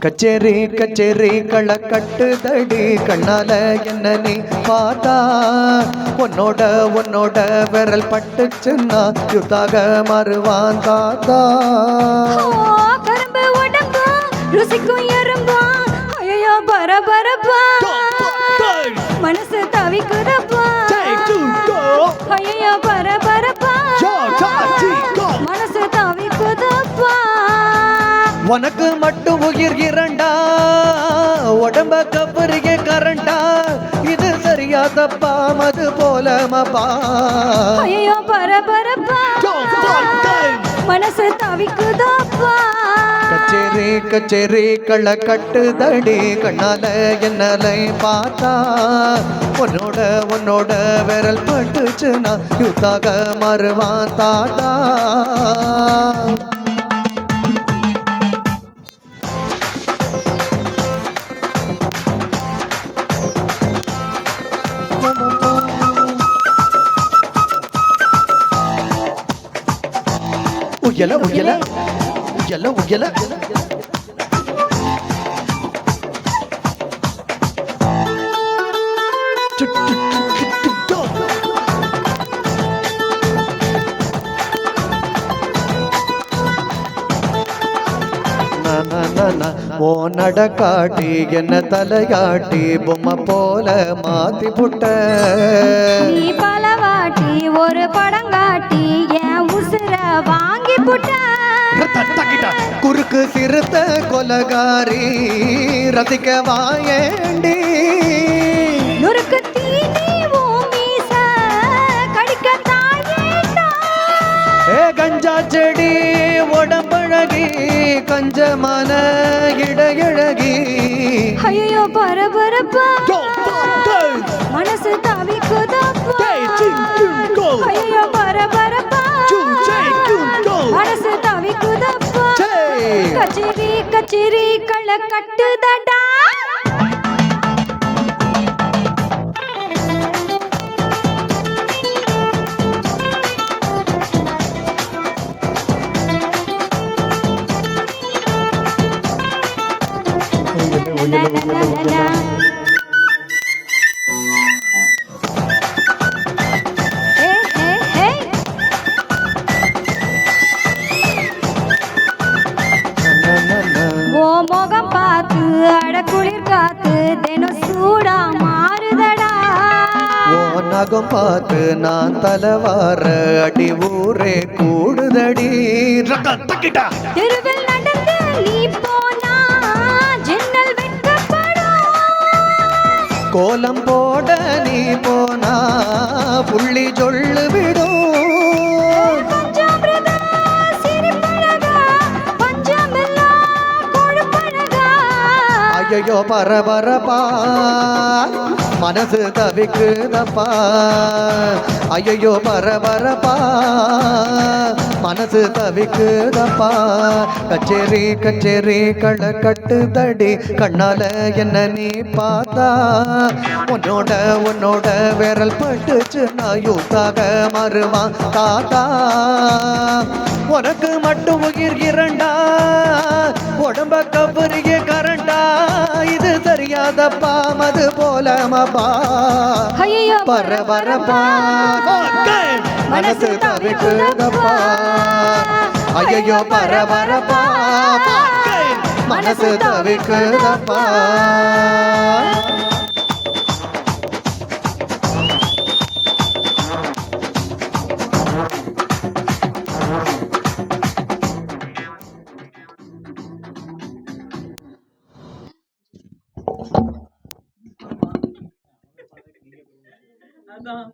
கச்சேரி கச்சேரி கள கட்டுதடி கண்ணால என்ன நீ பார்த்தா உன்னோட உன்னோட விரல் பட்டுச்சுன்னா யுத்தாக மாறுவான் தாத்தா. கரும்பு உடம்பா ருசிக்கும் எறும்பா ஐயோ பரபரப்பா மனசு தவிக்குதப்பா ஐயோ பரபரப்பா மனசு தவிக்குதப்பா. உனக்கு மட்டும் உயிர் இரண்டா உடம்ப கப்பரிய கரண்டா இது சரியாதப்பா மது போல மபா ஐயோ பரபரப்பா மனசு தவிக்குதப்பா. கச்சேரி கச்சேரி கள கட்டுதடி கண்ணால என்னலை பார்த்தா உன்னோட உன்னோட விரல் பட்டுச்சுன்னா யுத்தாக மாறுவான் தாத்தா. உயல உயல உயல உயல ஓ நடக்காட்டி என்ன தலையாட்டி பொம்மை போல மாத்தி புட்ட நீ பலவாட்டி ஒரு படங்காட்டி என் உசுர வாங்கி புட்ட. குறுக்கு சிறுத்த கொலகாரி ரசிக்க வாயேண்டி நுறுக்கு தீனி மீச கடிக்க தாயேண்டா. ஏ கஞ்சா செடி உடம்பழகி கஞ்சமான இடையழகி ஐயோ பரபரப்பா மனசு தவிக்குதப்பா ஐயோ பரபரப்பா மனசு தவிக்குதப்பா. கச்சேரி கச்சேரி கள கட்டுதடா முகம் பார்த்து அட குளிர் காத்து தினம் சூடா மாறுதடா. ஓ நகம் பார்த்து நான் தலைவார அடி ஊரே கூடுதடி. தெருவில் நடந்து நீ போனா ஜன்னல் வெட்கப்படும். கோலம் போட நீ போனா புள்ளி சொல்லு விடும். ஐயோ பரபரப்பா மனசு தவிக்குதப்பா ஐயோ பரபரப்பா மனசு தவிக்குதப்பா. கச்சேரி கச்சேரி கள கட்டுதடி கண்ணால என்ன நீ பார்த்தா உன்னோட உன்னோட விரல் பட்டுச்சு நான் யூத்தாக மாறுவான் தாத்தா. உனக்கு மட்டும் உயிர் இரண்டா உடம்ப கபரிய கரண்டா இது தெரியாதப்பா மது போல மபா ஐயோ பரபரப்பா மனசு தவிக்குதப்பா ஐயோ பரபரப்பா மனசு தவிக்குதப்பா. அதான்